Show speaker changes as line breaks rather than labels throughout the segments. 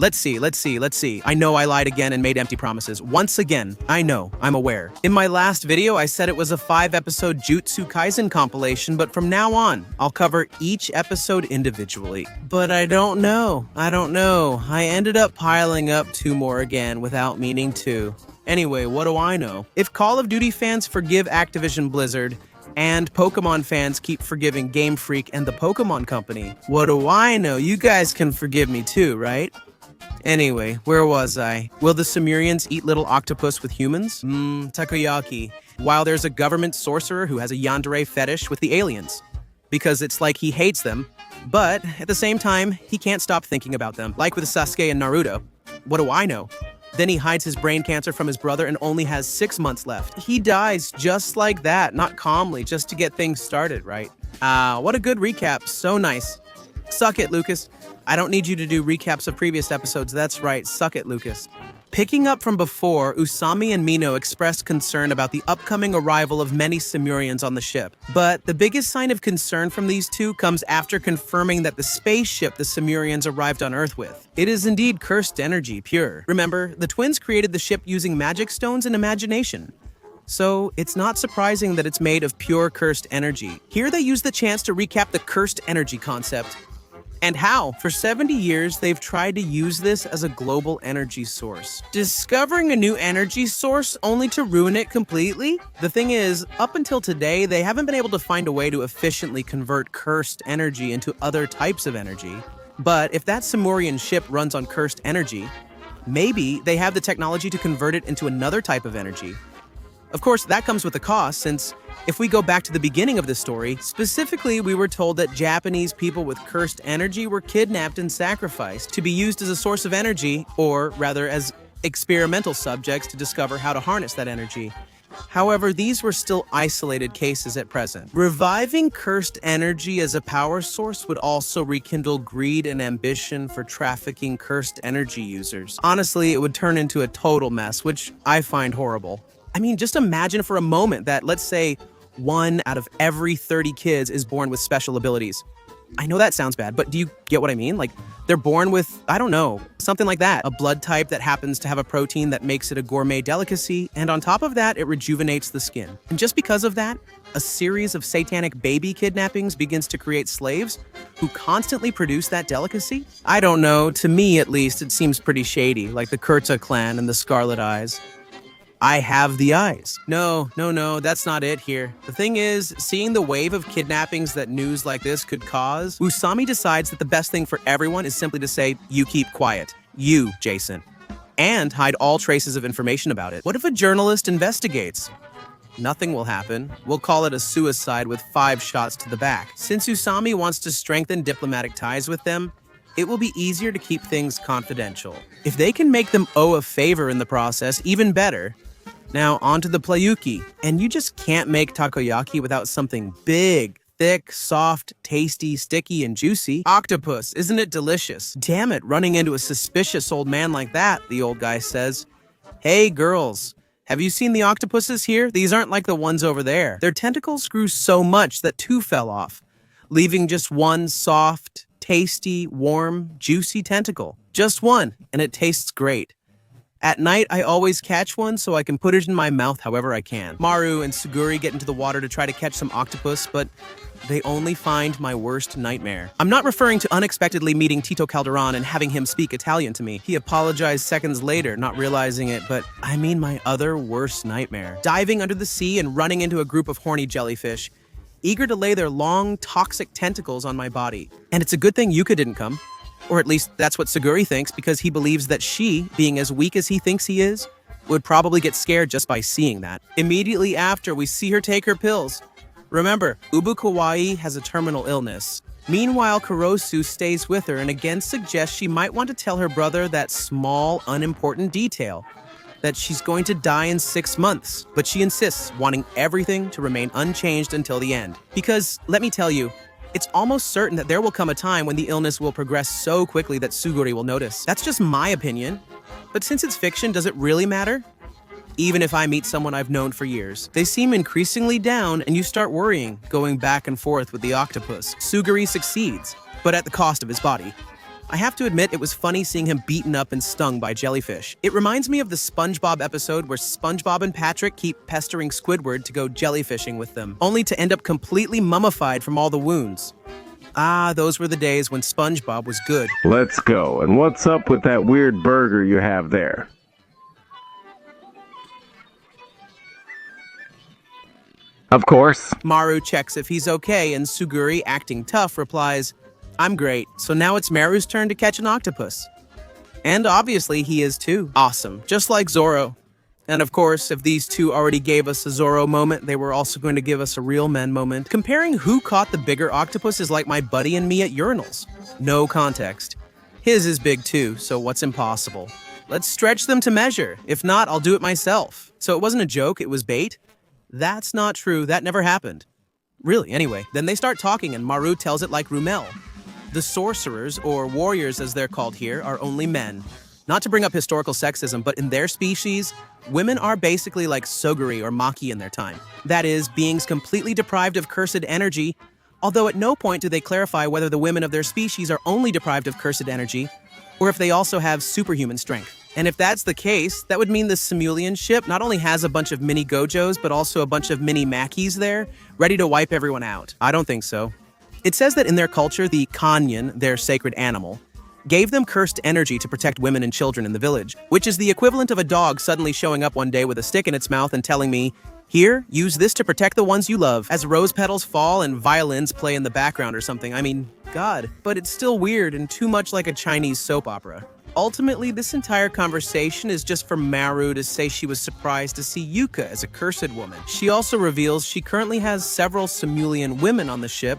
Let's see. I know I lied again and made empty promises. Once again, I know, I'm aware. In my last video, I said it was a 5-episode Jujutsu Kaisen compilation, but from now on, I'll cover each episode individually. But I don't know. I ended up piling up 2 more again without meaning to. Anyway, what do I know? If Call of Duty fans forgive Activision Blizzard, and Pokemon fans keep forgiving Game Freak and the Pokemon Company, what do I know? You guys can forgive me too, right? Anyway, where was I? Will the Simurians eat little octopus with humans? Takoyaki. While there's a government sorcerer who has a yandere fetish with the aliens. Because it's like he hates them, but at the same time, he can't stop thinking about them. Like with Sasuke and Naruto. What do I know? Then he hides his brain cancer from his brother and only has 6 months left. He dies just like that, not calmly, just to get things started, right? What a good recap. So nice. Suck it, Lucas. I don't need you to do recaps of previous episodes. That's right. Suck it, Lucas. Picking up from before, Usami and Mino expressed concern about the upcoming arrival of many Simurians on the ship. But the biggest sign of concern from these two comes after confirming that the spaceship the Simurians arrived on Earth with. It is indeed cursed energy, pure. Remember, the twins created the ship using magic stones and imagination. So it's not surprising that it's made of pure cursed energy. Here they use the chance to recap the cursed energy concept. And how? For 70 years, they've tried to use this as a global energy source. Discovering a new energy source only to ruin it completely? The thing is, up until today, they haven't been able to find a way to efficiently convert cursed energy into other types of energy. But if that Simurian ship runs on cursed energy, maybe they have the technology to convert it into another type of energy. Of course, that comes with a cost, since if we go back to the beginning of the story, specifically we were told that Japanese people with cursed energy were kidnapped and sacrificed to be used as a source of energy, or rather as experimental subjects to discover how to harness that energy. However, these were still isolated cases at present. Reviving cursed energy as a power source would also rekindle greed and ambition for trafficking cursed energy users. Honestly, it would turn into a total mess, which I find horrible. I mean, just imagine for a moment that, let's say, 1 out of every 30 kids is born with special abilities. I know that sounds bad, but do you get what I mean? Like, they're born with, I don't know, something like that. A blood type that happens to have a protein that makes it a gourmet delicacy, and on top of that, it rejuvenates the skin. And just because of that, a series of satanic baby kidnappings begins to create slaves who constantly produce that delicacy? I don't know, to me at least, it seems pretty shady, like the Kurta clan and the Scarlet Eyes. I have the eyes. No, that's not it here. The thing is, seeing the wave of kidnappings that news like this could cause, Usami decides that the best thing for everyone is simply to say, you keep quiet. You, Jason. And hide all traces of information about it. What if a journalist investigates? Nothing will happen. We'll call it a suicide with 5 shots to the back. Since Usami wants to strengthen diplomatic ties with them, it will be easier to keep things confidential. If they can make them owe a favor in the process, even better. Now, onto the playuki. And you just can't make takoyaki without something big, thick, soft, tasty, sticky, and juicy. Octopus, isn't it delicious? Damn it, running into a suspicious old man like that, the old guy says. Hey, girls, have you seen the octopuses here? These aren't like the ones over there. Their tentacles grew so much that 2 fell off, leaving just 1 soft, tasty, warm, juicy tentacle. Just 1, and it tastes great. At night, I always catch one so I can put it in my mouth however I can. Maru and Suguri get into the water to try to catch some octopus, but they only find my worst nightmare. I'm not referring to unexpectedly meeting Tito Calderon and having him speak Italian to me. He apologized seconds later, not realizing it, but I mean my other worst nightmare. Diving under the sea and running into a group of horny jellyfish, eager to lay their long, toxic tentacles on my body. And it's a good thing Yuka didn't come. Or at least that's what Suguri thinks, because he believes that she, being as weak as he thinks he is, would probably get scared just by seeing that. Immediately after, we see her take her pills. Remember, Ubu Kawaii has a terminal illness. Meanwhile, Kurosu stays with her and again suggests she might want to tell her brother that small, unimportant detail, that she's going to die in 6 months, but she insists, wanting everything to remain unchanged until the end. Because, let me tell you, it's almost certain that there will come a time when the illness will progress so quickly that Suguri will notice. That's just my opinion. But since it's fiction, does it really matter? Even if I meet someone I've known for years, they seem increasingly down and you start worrying, going back and forth with the octopus. Suguri succeeds, but at the cost of his body. I have to admit, it was funny seeing him beaten up and stung by jellyfish. It reminds me of the SpongeBob episode where SpongeBob and Patrick keep pestering Squidward to go jellyfishing with them, only to end up completely mummified from all the wounds. Ah, those were the days when SpongeBob was good.
Let's go. And what's up with that weird burger you have there? Of course.
Maru checks if he's okay, and Suguri, acting tough, replies, "I'm great, so now it's Maru's turn to catch an octopus." And obviously he is too. Awesome, just like Zoro. And of course, if these two already gave us a Zoro moment, they were also going to give us a real men moment. Comparing who caught the bigger octopus is like my buddy and me at urinals. No context. His is big too, so what's impossible? Let's stretch them to measure. If not, I'll do it myself. So it wasn't a joke, it was bait? That's not true, that never happened. Really, anyway, then they start talking and Maru tells it like Rumel. The sorcerers, or warriors as they're called here, are only men. Not to bring up historical sexism, but in their species, women are basically like Soguri or Maki in their time. That is, beings completely deprived of cursed energy, although at no point do they clarify whether the women of their species are only deprived of cursed energy, or if they also have superhuman strength. And if that's the case, that would mean the Simurian ship not only has a bunch of mini Gojos, but also a bunch of mini Makis there, ready to wipe everyone out. I don't think so. It says that in their culture, the Karyan, their sacred animal, gave them cursed energy to protect women and children in the village, which is the equivalent of a dog suddenly showing up one day with a stick in its mouth and telling me, "Here, use this to protect the ones you love," as rose petals fall and violins play in the background or something. I mean, God, but it's still weird and too much like a Chinese soap opera. Ultimately, this entire conversation is just for Maru to say she was surprised to see Yuka as a cursed woman. She also reveals she currently has several Simurian women on the ship,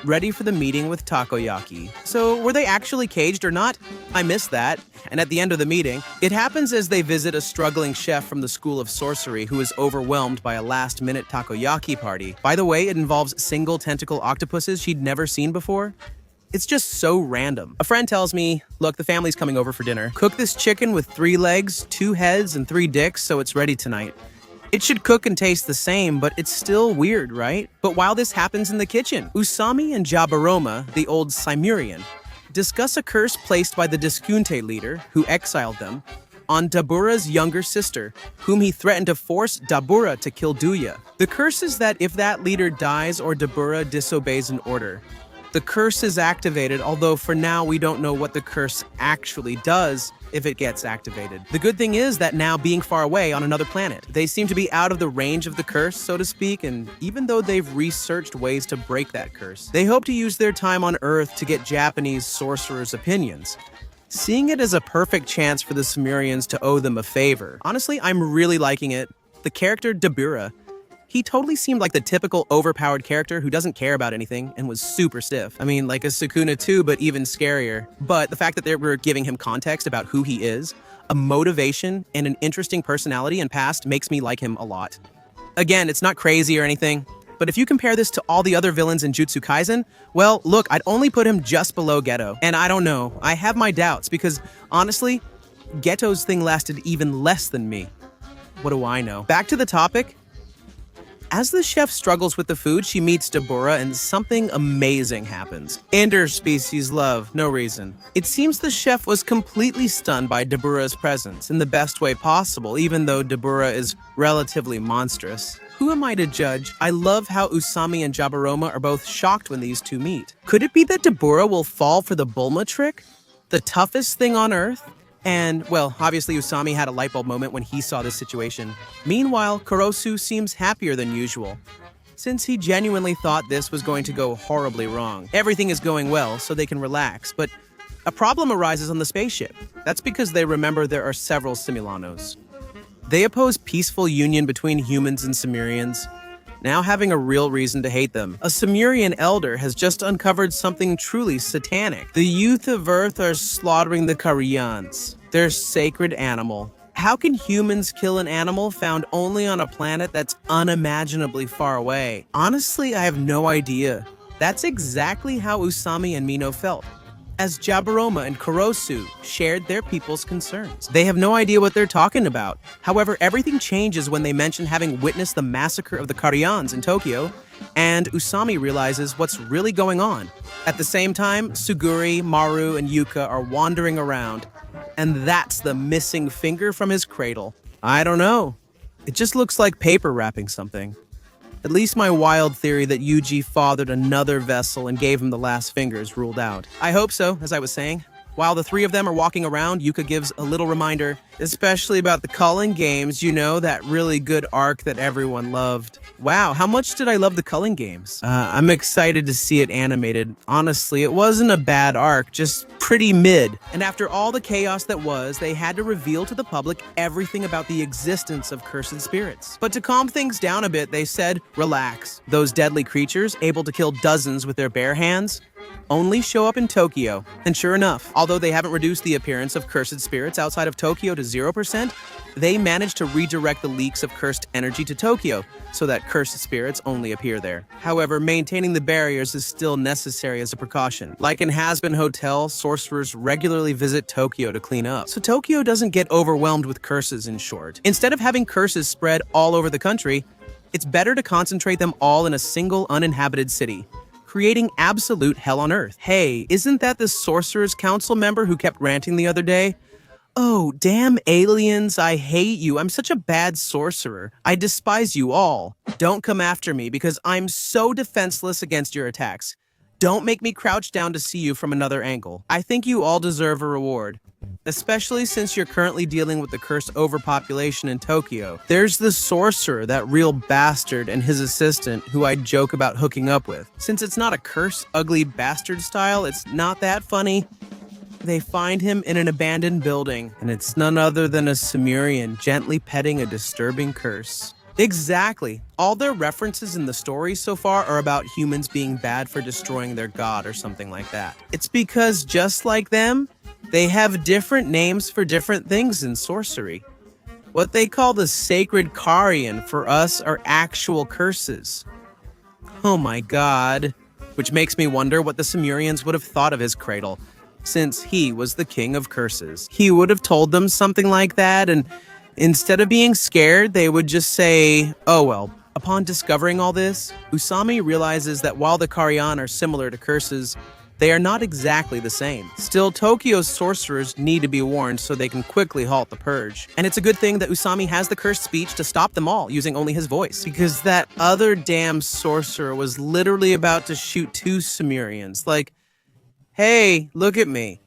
ready for the meeting with Takoyaki. So were they actually caged or not? I missed that. And at the end of the meeting, it happens as they visit a struggling chef from the School of Sorcery who is overwhelmed by a last-minute takoyaki party. By the way, it involves single tentacle octopuses she'd never seen before. It's just so random. A friend tells me, "Look, the family's coming over for dinner. Cook this chicken with 3 legs, 2 heads, and 3 dicks so it's ready tonight." It should cook and taste the same, but it's still weird, right? But while this happens in the kitchen, Usami and Jabaroma, the old Simurian, discuss a curse placed by the Diskunte leader, who exiled them, on Dabura's younger sister, whom he threatened to force Dabura to kill Duya. The curse is that if that leader dies or Dabura disobeys an order, the curse is activated, although for now we don't know what the curse actually does if it gets activated. The good thing is that now being far away on another planet, they seem to be out of the range of the curse, so to speak, and even though they've researched ways to break that curse, they hope to use their time on Earth to get Japanese sorcerers' opinions, seeing it as a perfect chance for the Simurians to owe them a favor. Honestly, I'm really liking it. The character Dabura, he totally seemed like the typical overpowered character who doesn't care about anything and was super stiff. I mean, like a Sukuna too, but even scarier. But the fact that they were giving him context about who he is, a motivation, and an interesting personality and past makes me like him a lot. Again, it's not crazy or anything, but if you compare this to all the other villains in Jujutsu Kaisen, well, look, I'd only put him just below Geto. And I don't know, I have my doubts because, honestly, Geto's thing lasted even less than me. What do I know? Back to the topic. As the chef struggles with the food, she meets Dabura and something amazing happens. Interspecies love, no reason. It seems the chef was completely stunned by Dabura's presence in the best way possible, even though Dabura is relatively monstrous. Who am I to judge? I love how Usami and Jabaroma are both shocked when these two meet. Could it be that Dabura will fall for the Bulma trick? The toughest thing on Earth? And, well, obviously Usami had a light bulb moment when he saw this situation. Meanwhile, Kurosu seems happier than usual, since he genuinely thought this was going to go horribly wrong. Everything is going well, so they can relax, but a problem arises on the spaceship. That's because they remember there are several Simulanos. They oppose peaceful union between humans and Simurians, now having a real reason to hate them. A Simurian elder has just uncovered something truly satanic. The youth of Earth are slaughtering the Karyans, their sacred animal. How can humans kill an animal found only on a planet that's unimaginably far away? Honestly, I have no idea. That's exactly how Usami and Mino felt, as Jabaroma and Kurosu shared their people's concerns. They have no idea what they're talking about. However, everything changes when they mention having witnessed the massacre of the Karyans in Tokyo, and Usami realizes what's really going on. At the same time, Suguri, Maru, and Yuka are wandering around, and that's the missing finger from his cradle. I don't know. It just looks like paper wrapping something. At least my wild theory that Yuji fathered another vessel and gave him the last finger is ruled out. I hope so, as I was saying. While the three of them are walking around, Yuka gives a little reminder, especially about the Culling games, you know, that really good arc that everyone loved. Wow, how much did I love the Culling games? I'm excited to see it animated. Honestly, it wasn't a bad arc, just pretty mid. And after all the chaos that was, they had to reveal to the public everything about the existence of cursed spirits. But to calm things down a bit, they said, relax. Those deadly creatures, able to kill dozens with their bare hands, only show up in Tokyo. And sure enough, although they haven't reduced the appearance of cursed spirits outside of Tokyo to 0%, they managed to redirect the leaks of cursed energy to Tokyo, so that cursed spirits only appear there. However, maintaining the barriers is still necessary as a precaution. Like in Has-Been Hotel, sorcerers regularly visit Tokyo to clean up, so Tokyo doesn't get overwhelmed with curses, in short. Instead of having curses spread all over the country, it's better to concentrate them all in a single uninhabited city, creating absolute hell on earth. Hey, isn't that the Sorcerer's Council member who kept ranting the other day? Oh, damn aliens, I hate you. I'm such a bad sorcerer. I despise you all. Don't come after me because I'm so defenseless against your attacks. Don't make me crouch down to see you from another angle. I think you all deserve a reward, especially since you're currently dealing with the cursed overpopulation in Tokyo. There's the sorcerer, that real bastard, and his assistant, who I joke about hooking up with. Since it's not a curse, ugly bastard style, it's not that funny. They find him in an abandoned building, and it's none other than a Simurian gently petting a disturbing curse. Exactly. All their references in the story so far are about humans being bad for destroying their god or something like that. It's because, just like them, they have different names for different things in sorcery. What they call the sacred Karyan for us are actual curses. Oh my god. Which makes me wonder what the Simurians would have thought of his cradle, since he was the king of curses. He would have told them something like that, and instead of being scared, they would just say, oh well. Upon discovering all this, Usami realizes that while the Karyan are similar to curses, they are not exactly the same. Still, Tokyo's sorcerers need to be warned so they can quickly halt the purge. And it's a good thing that Usami has the cursed speech to stop them all, using only his voice. Because that other damn sorcerer was literally about to shoot two Simurians. Like, hey, look at me.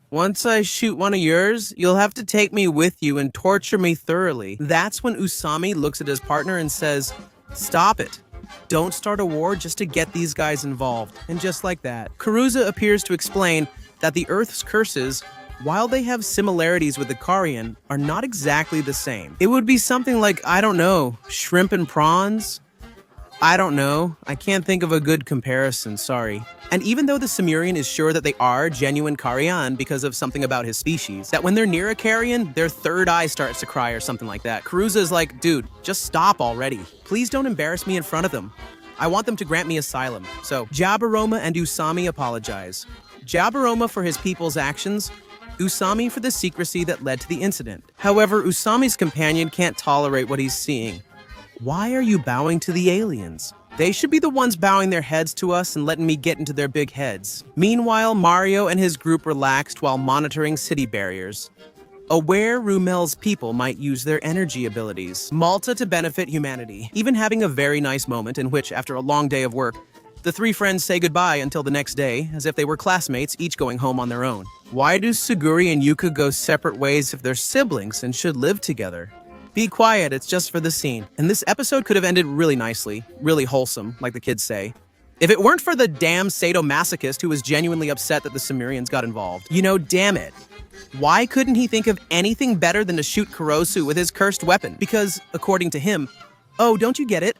Once I shoot one of yours, you'll have to take me with you and torture me thoroughly. That's when Usami looks at his partner and says, stop it. Don't start a war just to get these guys involved. And just like that, Karuza appears to explain that the Earth's curses, while they have similarities with the Karyan, are not exactly the same. It would be something like, I don't know, shrimp and prawns? I don't know. I can't think of a good comparison, sorry. And even though the Simurian is sure that they are genuine Karyan because of something about his species, that when they're near a Karyan, their third eye starts to cry or something like that, Karuza is like, dude, just stop already. Please don't embarrass me in front of them. I want them to grant me asylum. So, Jaburoma and Usami apologize. Jaburoma for his people's actions, Usami for the secrecy that led to the incident. However, Usami's companion can't tolerate what he's seeing. Why are you bowing to the aliens? They should be the ones bowing their heads to us and letting me get into their big heads. Meanwhile, Mario and his group relaxed while monitoring city barriers, aware Rumel's people might use their energy abilities, Malta to benefit humanity, even having a very nice moment in which, after a long day of work, the three friends say goodbye until the next day, as if they were classmates, each going home on their own. Why do Suguri and Yuka go separate ways if they're siblings and should live together? Be quiet, it's just for the scene. And this episode could have ended really nicely, really wholesome, like the kids say, if it weren't for the damn sadomasochist who was genuinely upset that the Simurians got involved. You know, damn it. Why couldn't he think of anything better than to shoot Kurosu with his cursed weapon? Because, according to him, oh, don't you get it?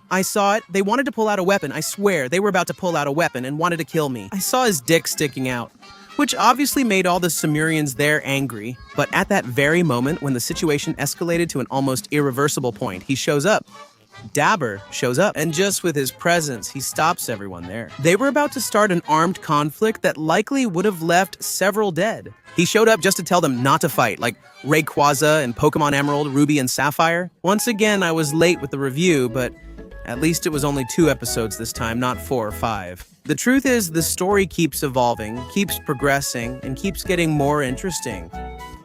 I saw it. They wanted to pull out a weapon. I swear, they were about to pull out a weapon and wanted to kill me. I saw his dick sticking out, which obviously made all the Simurians there angry. But at that very moment, when the situation escalated to an almost irreversible point, he shows up. Dabur shows up, and just with his presence, he stops everyone there. They were about to start an armed conflict that likely would have left several dead. He showed up just to tell them not to fight, like Rayquaza and Pokemon Emerald, Ruby, and Sapphire. Once again, I was late with the review, but At least it was only 2 episodes this time, not 4 or 5. The truth is, the story keeps evolving, keeps progressing, and keeps getting more interesting.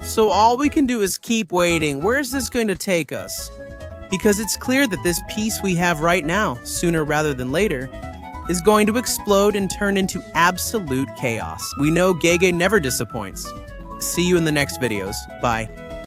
So all we can do is keep waiting. Where is this going to take us? Because it's clear that this peace we have right now, sooner rather than later, is going to explode and turn into absolute chaos. We know Gege never disappoints. See you in the next videos. Bye.